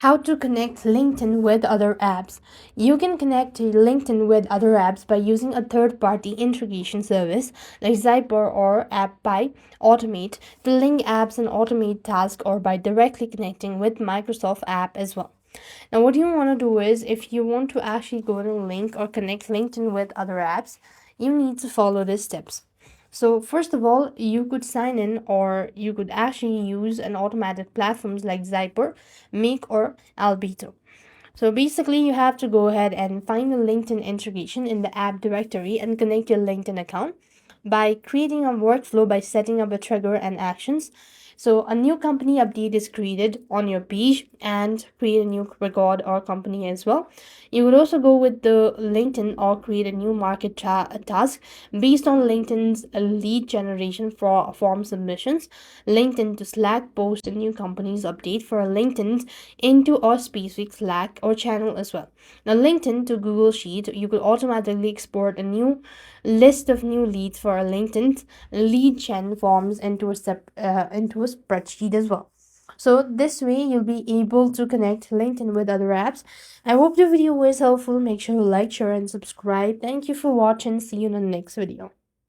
How to connect LinkedIn with other apps. You can connect LinkedIn with other apps by using a third-party integration service like Zapier or App by Automate to link apps and automate tasks, or by directly connecting with Microsoft app as well. Now, what you want to do is, if you want to actually go to link or connect LinkedIn with other apps, you need to follow these steps. So first of all, you could sign in, or you could actually use an automatic platforms like Zapier, Make, or Albato. So basically, you have to go ahead and find the LinkedIn integration in the app directory and connect your LinkedIn account by creating a workflow by setting up a trigger and actions. So a new company update is created on your page and create a new record or company as well. You would also go with the LinkedIn or create a new market task based on LinkedIn's lead generation for form submissions. LinkedIn to Slack post a new company's update for LinkedIn into a specific Slack or channel as well. Now, LinkedIn to Google Sheet, you could automatically export a new list of new leads for LinkedIn's lead gen forms into a spreadsheet as well. So this way you'll be able to connect LinkedIn with other apps. I hope the video was helpful. Make sure to like, share, and subscribe. Thank you for watching. See you in the next video.